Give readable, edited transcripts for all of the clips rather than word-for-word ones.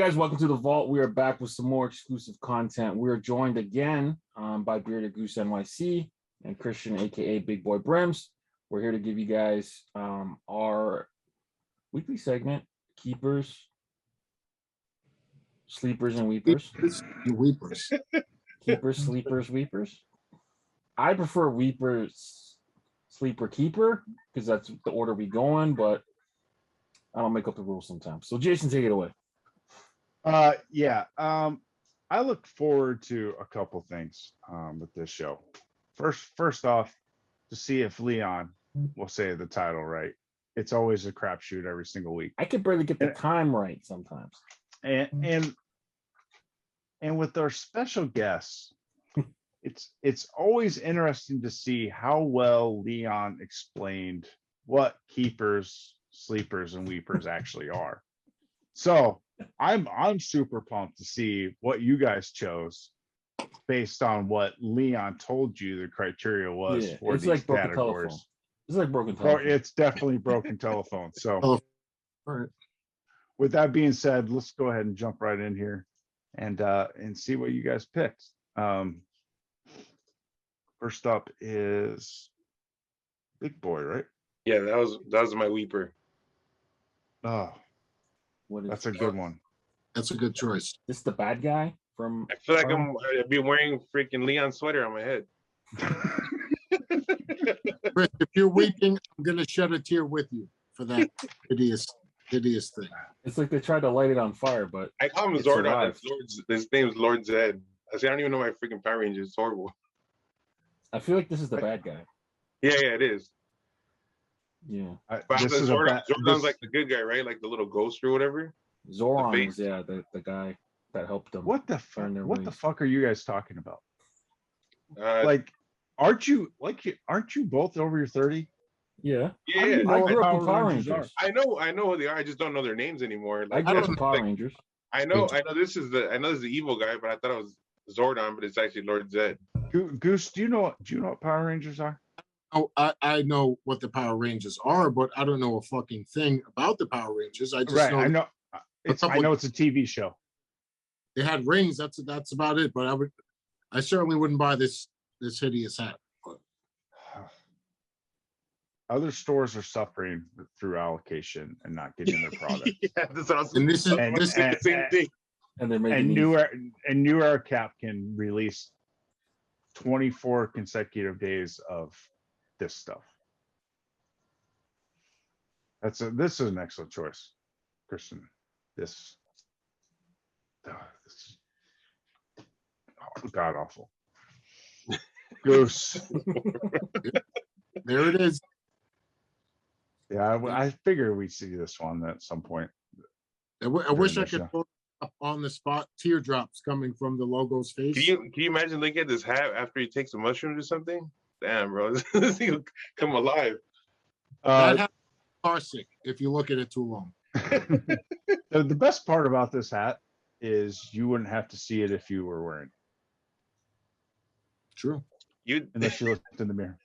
guys, welcome to the Vault. We are back with some more exclusive content. We are joined again by Bearded Goose NYC and Christian, aka Big Boy Brims. We're here to give you guys our weekly segment: Keepers, Sleepers, and Weepers. Weepers. Keepers, Sleepers, Weepers. I prefer Weepers, Sleeper, Keeper because that's the order we go in, but I don't make up the rules sometimes. So, Jason, take it away. I look forward to a couple things with this show. First off, to see if Leon will say the title right. It's always a crapshoot every single week. I could barely get the time right sometimes. And with our special guests, it's always interesting to see how well Leon explained what keepers, sleepers, and weepers actually are. So I'm super pumped to see what you guys chose based on what Leon told you the criteria was for it's these like broken categories. Telephone. It's like broken telephone. It's definitely broken telephone. So All right. with that being said, let's go ahead and jump right in here and see what you guys picked. First up is Big Boy, right? Yeah, that was my weeper. Oh, that's a good one. That's a good choice. This is the bad guy from. I feel like I'd be wearing freaking Leon sweater on my head. Chris, if you're weeping, I'm gonna shed a tear with you for that hideous thing. It's like they tried to light it on fire, but I call him it Zordon. survived. His name's Lord Zed. I say I don't even know my freaking Power Rangers. It's horrible. I feel like this is the bad guy. Yeah, it is. Yeah, But Zordon's like the good guy, right? Like the little ghost or whatever. Zoran was the guy that helped them. What the fuck? What the fuck are you guys talking about? Aren't you both over your 30? Yeah. Yeah. I grew up in Power Rangers. I know who they are. I just don't know their names anymore. I grew up in Power Rangers. I know this is the evil guy, but I thought it was Zordon, but it's actually Lord Zed. Goose, do you know what Power Rangers are? Oh, I know what the Power Rangers are, but I don't know a fucking thing about the Power Rangers. I just know. I know. I know it's a TV show. They had rings. That's about it. But I certainly wouldn't buy this hideous hat. But. Other stores are suffering through allocation and not getting their product. Yeah, that's awesome. And this is the same thing. And they're making New Era Cap can release 24 consecutive days of this stuff. This is an excellent choice, Christian. This is god awful. Goose. There it is. Yeah, I figured we'd see this one at some point. I wish I could put up on the spot teardrops coming from the logo's face. Can you imagine looking at this hat after he takes a mushroom or something? Damn, bro, this thing will come alive. That hat is car sick if you look at it too long. The best part about this hat is you wouldn't have to see it if you were wearing it. True. Unless you looked in the mirror.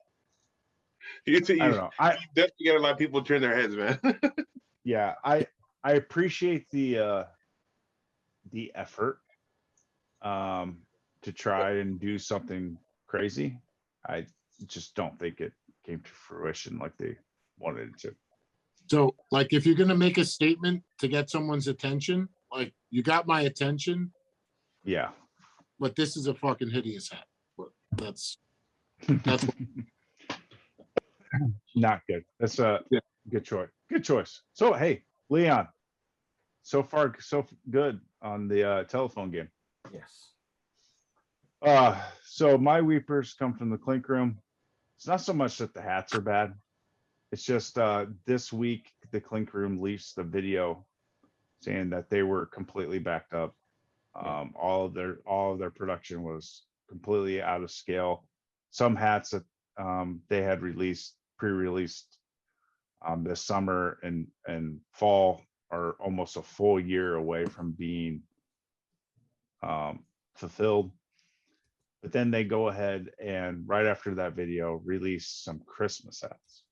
I don't know. I definitely get a lot of people turn their heads, man. Yeah, I appreciate the effort to try and do something crazy. I just don't think it came to fruition like they wanted it to. So, like, if you're gonna make a statement to get someone's attention, like, you got my attention. Yeah. But this is a fucking hideous hat. But that's not good. That's a good choice. Good choice. So hey, Leon, so far so good on the telephone game. Yes. So my weepers come from the Clink Room. It's not so much that the hats are bad. It's just this week the Clink Room released the video saying that they were completely backed up. All of their production was completely out of scale. Some hats that they had pre-released this summer and fall are almost a full year away from being fulfilled. But then they go ahead and right after that video release some Christmas hats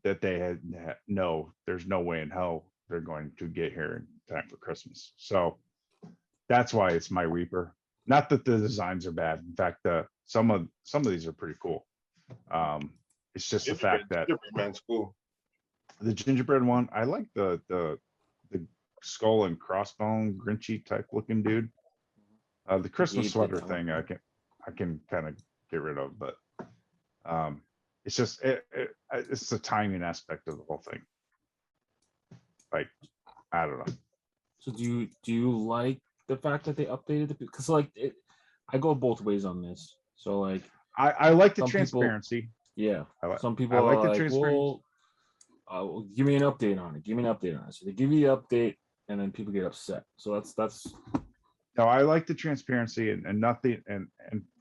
that they had no, there's no way in hell they're going to get here in time for Christmas. So that's why it's my weeper. Not that the designs are bad. In fact, some of these are pretty cool. It's just the fact that man's cool. the gingerbread one, I like the skull and crossbone Grinchy type looking dude. The Christmas sweater thing I can kind of get rid of, but it's just it's the timing aspect of the whole thing. Like, I don't know. So do you like the fact that they updated the, because like I go both ways on this. So like I like the some people- transparency. yeah, I some people like are the like, transparency. well, give me an update on it. Give me an update on it. So they give you the update, and then people get upset. So that's No, I like the transparency and nothing, and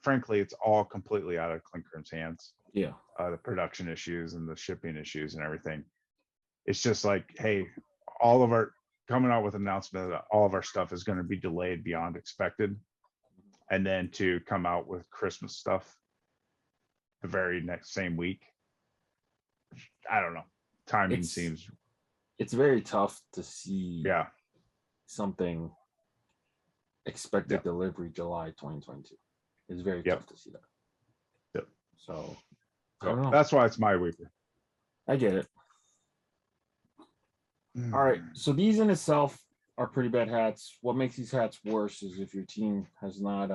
frankly, it's all completely out of Clinker's hands. yeah. The production issues and the shipping issues and everything. It's just like, hey, all of our coming out with an announcement that all of our stuff is going to be delayed beyond expected, and then to come out with Christmas stuff the very next same week. I don't know. Timing seems, it's very tough to see yeah. something expected delivery July 2022. It's very tough to see that. Yep. So I don't know. That's why it's my weeper. I get it. All right. So these in itself are pretty bad hats. What makes these hats worse is if your team has not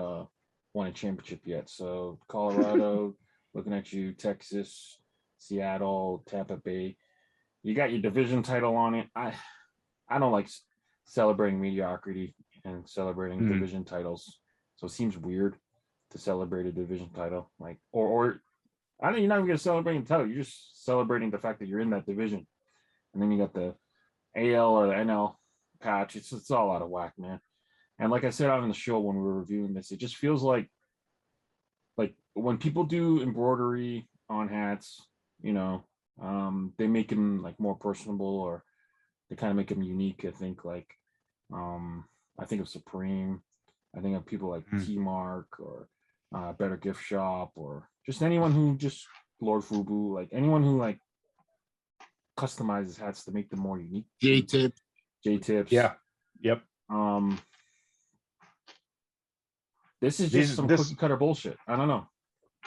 won a championship yet. So Colorado, looking at you, Texas, Seattle, Tampa Bay. You got your division title on it. I don't like celebrating mediocrity and celebrating division titles. So it seems weird to celebrate a division title. Like or I don't, you're not even gonna celebrate the title. You're just celebrating the fact that you're in that division. And then you got the AL or the NL patch. It's all out of whack, man. And like I said on the show when we were reviewing this, it just feels like when people do embroidery on hats, you know, they make them like more personable, or they kind of make them unique. I think I think of Supreme. I think of people like T-Mark or Better Gift Shop, or just anyone who just Lord Fubu, like anyone who like customizes hats to make them more unique. J-tips. Yeah. Yep. This is just some cookie cutter bullshit. I don't know.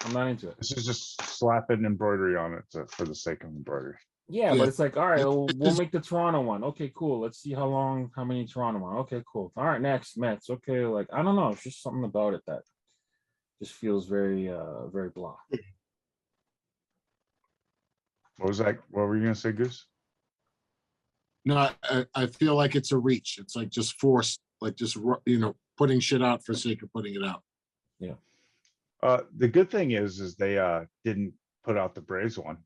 I'm not into it. This is just slapping embroidery on it for the sake of embroidery. Yeah, but it's like, all right, we'll make the Toronto one. Okay, cool. Let's see how many Toronto one. Okay, cool. All right, next Mets. Okay, like I don't know. It's just something about it that just feels very very blah. What was that? What were you gonna say, Goose? No, I feel like it's a reach. It's like just forced, like just, you know, putting shit out for sake of putting it out. Yeah. The good thing is they didn't put out the Braves one,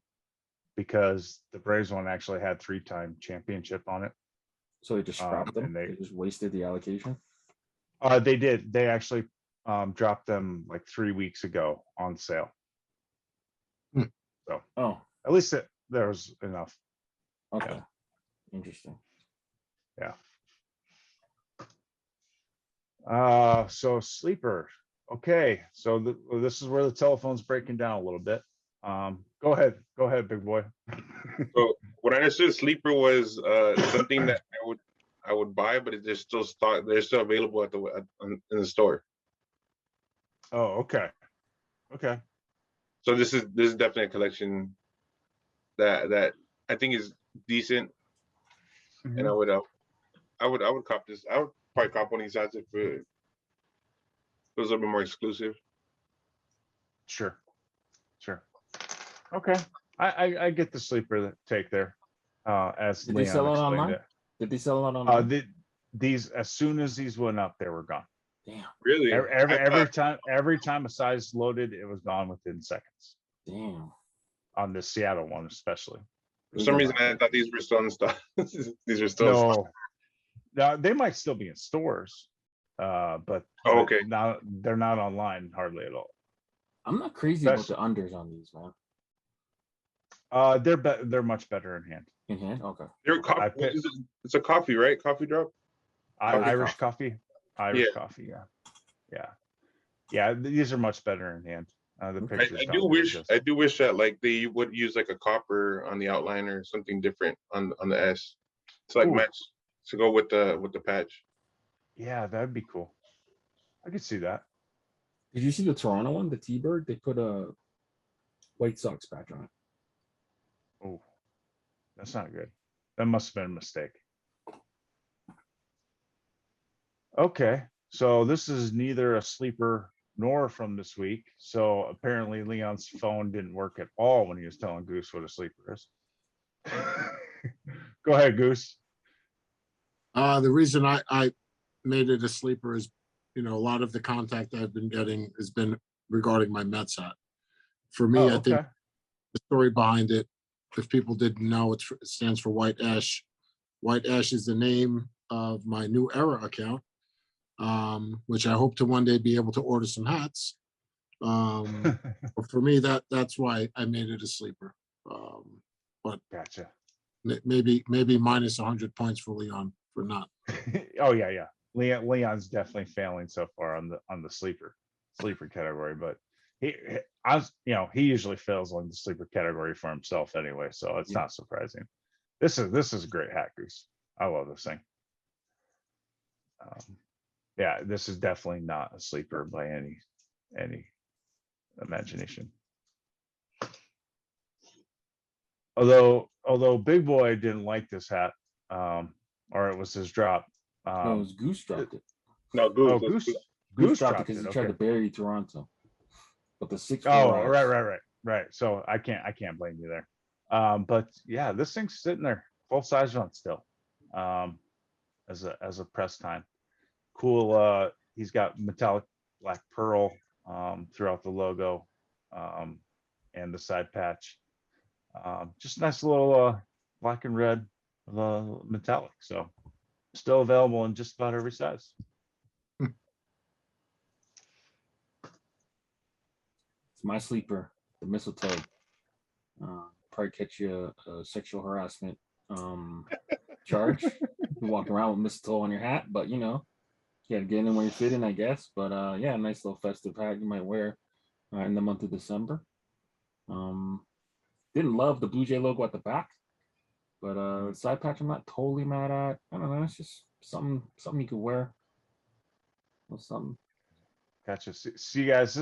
because the Braves one actually had 3-time championship on it. So they just scrapped them. They just wasted the allocation. They did. They actually dropped them like 3 weeks ago on sale. So at least there was enough. Okay. Yeah. Interesting. Yeah. So sleeper. Okay. So this is where the telephone's breaking down a little bit. Go ahead, big boy. So what I understood, sleeper was something that I would buy, but they're still available in the store. Oh, okay. Okay. So this is definitely a collection that I think is decent, and I would cop this. I would probably cop one of these hats if it was a little bit more exclusive. Sure. Okay. I get the sleeper take there. As Did Leon they sell it explained online? it. Did they sell it online? These, as soon as these went up, they were gone. Damn. Really? Every time a size loaded, it was gone within seconds. Damn. On the Seattle one, especially. For some reason, I thought these were still in stock. These are still in stock. No, they might still be in stores, but okay. Now they're not online hardly at all. I'm not crazy about the unders on these, man. They're much better in hand. In hand, okay. It's a coffee, right? Coffee drop. Irish coffee. Irish Yeah. coffee. Yeah. These are much better in hand. The pictures. I do wish that like they would use like a copper on the outline or something different on the S. to like Ooh. match to go with the patch. Yeah, that'd be cool. I could see that. Did you see the Toronto one, the T-Bird? They put a White Sox patch on it. Oh, that's not good. That must have been a mistake. Okay, so this is neither a sleeper nor from this week. So apparently Leon's phone didn't work at all when he was telling Goose what a sleeper is. Go ahead, Goose. The reason I made it a sleeper is, a lot of the contact I've been getting has been regarding my Mets hat. For me, I think Okay. the story behind it, if people didn't know, it stands for White Ash. White Ash is the name of my New Era account, which I hope to one day be able to order some hats. But for me, that's why I made it a sleeper. But Gotcha. maybe minus 100 points for Leon for not. Oh yeah. Leon's definitely failing so far on the sleeper category, but he usually fails on the sleeper category for himself anyway, so it's not surprising. This is a great hat, Goose. I love this thing. Yeah, this is definitely not a sleeper by any imagination. Although Big Boy didn't like this hat, or it was his drop. No, it was Goose dropped it. No, Oh, Goose. Goose dropped it because he tried okay. to bury Toronto. But the 6'4" Oh, eyes. right. So I can't blame you there. But yeah, this thing's sitting there, full size run still, as a press time. Cool. He's got metallic black pearl throughout the logo and the side patch. Just nice little black and red metallic. So still available in just about every size. It's my sleeper, the mistletoe. Probably catch you a sexual harassment charge. You walk around with mistletoe on your hat, but you gotta get in where you fit in, I guess. But yeah, a nice little festive hat you might wear in the month of December. Didn't love the Blue Jay logo at the back, but side patch I'm not totally mad at. I don't know, it's just something you could wear. Or something. Gotcha. See, guys,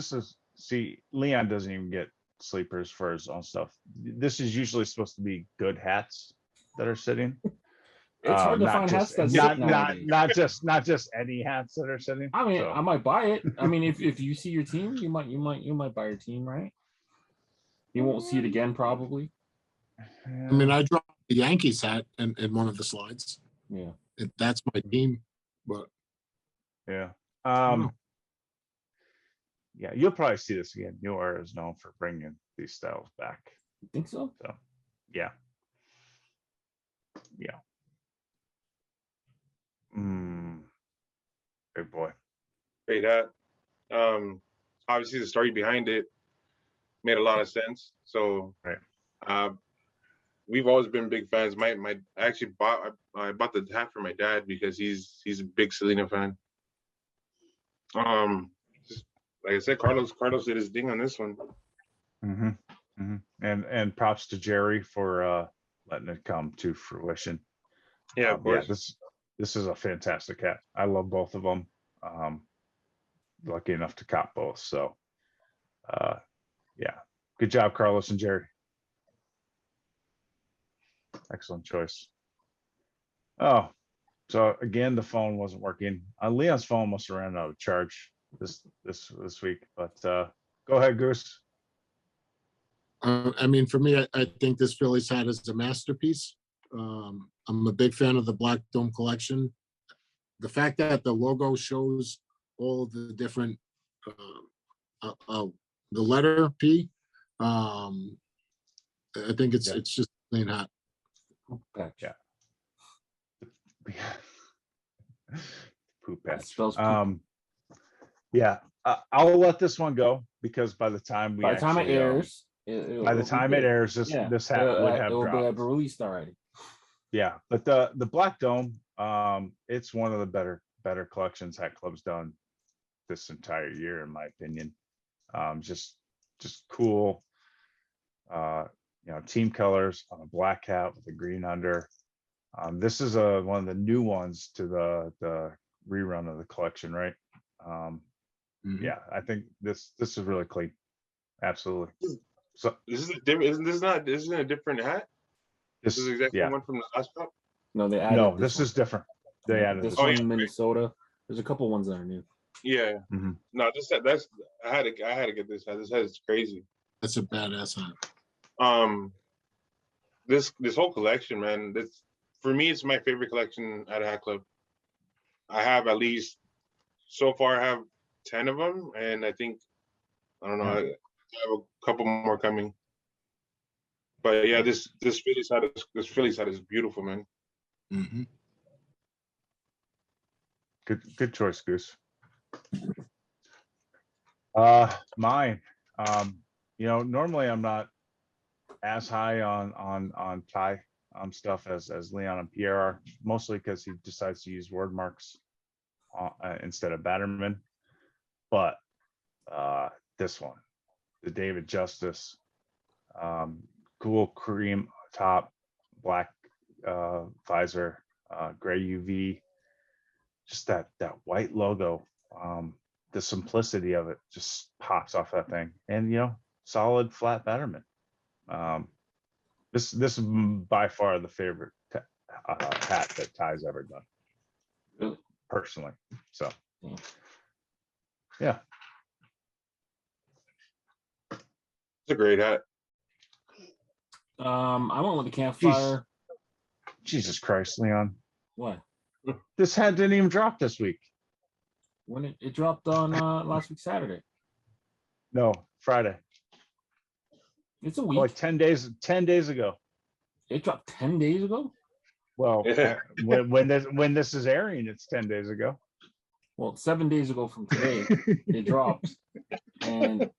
Leon doesn't even get sleepers for his own stuff. This is usually supposed to be good hats that are sitting. It's hard to find hats that sit nowadays. Not just any hats that are sitting. I mean, so. I might buy it. I mean, if you see your team, you might buy your team, right? You won't see it again, probably. I mean, I dropped the Yankees hat in one of the slides. Yeah, That's my team, but yeah. Oh. Yeah, you'll probably see this again. New Era is known for bringing these styles back. you think so? So, yeah. Big boy. Great hat. Obviously the story behind it made a lot of sense. So right. We've always been big fans. I actually bought the hat for my dad because he's a big Selena fan. Just, like I said, Carlos did his thing on this one. And props to Jerry for letting it come to fruition. Yeah, of course. Yeah, this is a fantastic hat. I love both of them. Lucky enough to cop both. So yeah, good job, Carlos and Jerry. Excellent choice. Oh, so again, the phone wasn't working. Leon's phone must have ran out of charge this week. But go ahead, Goose. I mean, for me, I think this Phillies hat is a masterpiece. I'm a big fan of the Black Dome collection. The fact that the logo shows all the different, the letter P, I think it's just a clean hat. Patch. Yeah. Poop patch. Spells poop. Yeah, I'll let this one go because by the time it airs, this hat would have will dropped. be released already. Yeah, but the Black Dome, it's one of the better collections Hat Club's done this entire year, in my opinion. Just cool. Team colors on a black hat with a green under. This is one of the new ones to the rerun of the collection, right? Mhm. Yeah, I think this is really clean. Absolutely. So This is a different. Isn't a different hat? This is exactly yeah. one from the last drop. No, they added No, this this is different. They one. added This this. Oh, one yeah, in okay. Minnesota. There's a couple ones that are new. Yeah. Mhm. No, that's I had to get this hat. This hat is crazy. That's a badass hat. This whole collection, man. This for me, it's my favorite collection at a hat club. I have at least so far. I have 10 of them, and I think I don't know. I have a couple more coming. But yeah, this Phillies hat is beautiful, man. Mm-hmm. Good choice, Goose. Mine. Normally I'm not as high on Ty stuff as Leon and Pierre are, mostly because he decides to use word marks instead of Batterman. But this one, the David Justice, cool cream top, black visor, gray UV, just that white logo. The simplicity of it just pops off that thing, and solid flat Batterman. This is by far the favorite hat that Ty's ever done, Really? personally. So, Yeah. yeah. It's a great hat. I went with the campfire. Jesus Christ, Leon. What? This hat didn't even drop this week. When it dropped on last week Saturday. No, Friday. It's a week. Like 10 days ago. It dropped 10 days ago. Well, when this is airing, it's 10 days ago. Well, 7 days ago from today, it dropped. And the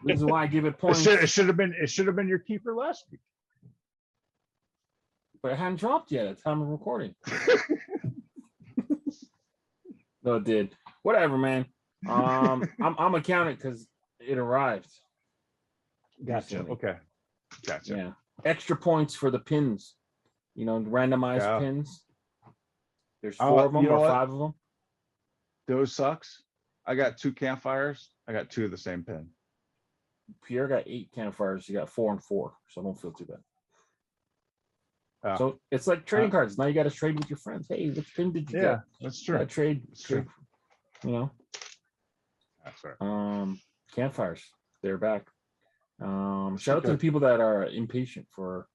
reason why I give it points, It should have been your keeper last week. but it hadn't dropped yet at the time of recording. No, it did. Whatever, man. I'm accounting because it arrived. Gotcha. recently. Okay. Gotcha. Yeah. Extra points for the pins. Randomized pins. There's 4 of them or 5 of them. Those sucks. I got 2 campfires. I got 2 of the same pin. Pierre got 8 campfires. You got 4 and 4, so don't feel too bad. So it's like trading cards. Now you got to trade with your friends. Hey, which pin did you get? That's true. Trade. True. That's right. Campfires. They're back. Shout out to good. the people that are impatient for.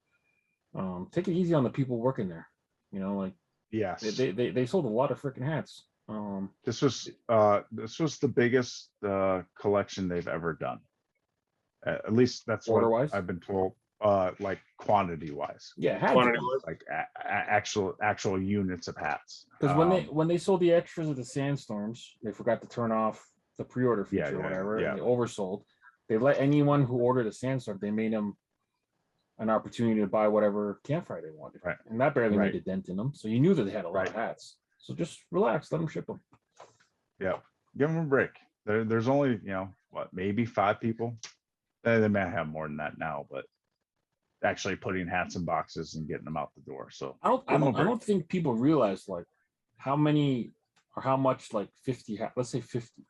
Take it easy on the people working there. Yes. They sold a lot of freaking hats. This was the biggest collection they've ever done. At least that's what Order-wise? I've been told. Like quantity wise. Yeah, had Quantity to. was Like actual units of hats. Because when they sold the extras of the sandstorms, they forgot to turn off the pre-order feature or whatever. Yeah. And they oversold. They let anyone who ordered a sandstorm, they made them an opportunity to buy whatever campfire they wanted. Right. And that barely Right. made a dent in them. So you knew that they had a lot of hats. So just relax, let them ship them. Yeah. Give them a break. There's only, maybe 5 people. They might have more than that now, but actually putting hats in boxes and getting them out the door. So I don't think people realize like how many or how much like 50 hats, let's say 50,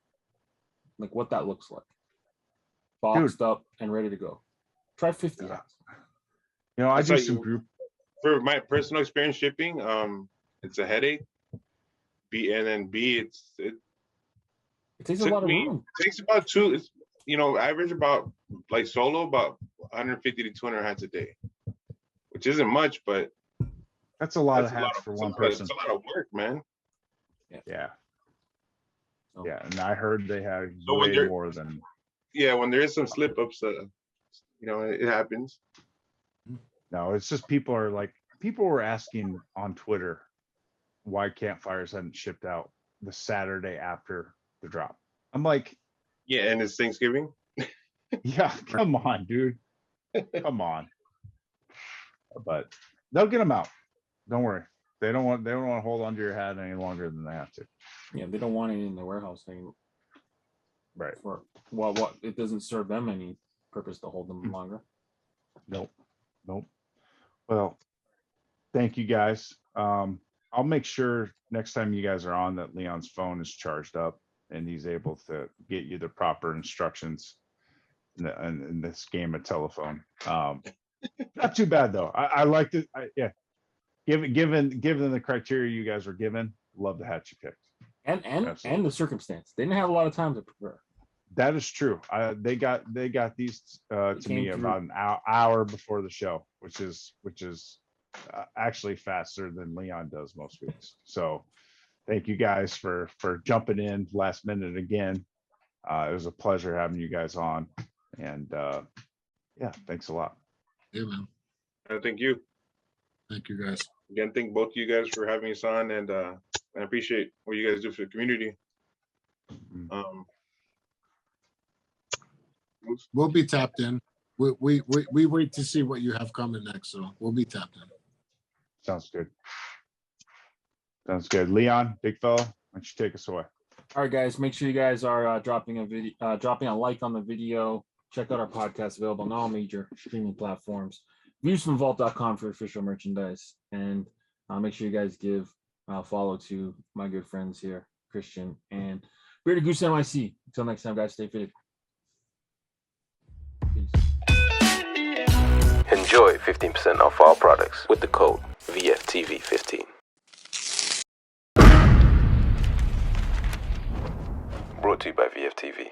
like what that looks like. Boxed up and ready to go. Try 50 hats. I That's do like some group. For my personal experience shipping, it's a headache. It takes a lot of room. It takes about 2. It's average about like solo about 150 to 200 hats a day, which isn't much, but that's a lot of hats for one person. It's a lot of work, man. Yeah. Oh. Yeah, and I heard they have So way more than. Yeah, when there is some slip ups, it happens. No, it's just people were asking on Twitter why campfires hadn't shipped out the Saturday after the drop. I'm like, yeah, and it's Thanksgiving. Yeah, come on, dude. Come on. But they'll get them out. Don't worry. They don't want to hold onto your hat any longer than they have to. Yeah, they don't want it in the warehouse thing. Right. What it doesn't serve them any purpose to hold them longer. Nope. Well, thank you guys. I'll make sure next time you guys are on that Leon's phone is charged up and he's able to get you the proper instructions in this game of telephone. Not too bad though. I liked it. Yeah. Given the criteria you guys were given, love the hat you picked. And Absolutely. the circumstance. They didn't have a lot of time to prepare. That is true. They got these to me came about an hour before the show, which is actually faster than Leon does most weeks. So thank you guys for jumping in last minute again. It was a pleasure having you guys on, and yeah, thanks a lot. Yeah, man. Thank you. Thank you, guys. Again, thank both of you guys for having us on, and I appreciate what you guys do for the community. We'll be tapped in. We wait to see what you have coming next, so we'll be tapped in. Sounds good. Sounds good. Leon, big fella, why don't you take us away? All right, guys, make sure you guys are dropping a like on the video. Check out our podcast, available on all major streaming platforms. Viewsfromvault.com for official merchandise, and make sure you guys give follow to my good friends here, Christian and Bearded Goose NYC. Until next time, guys, stay fitted. Peace. Enjoy 15% off all products with the code VFTV15. Brought to you by VFTV.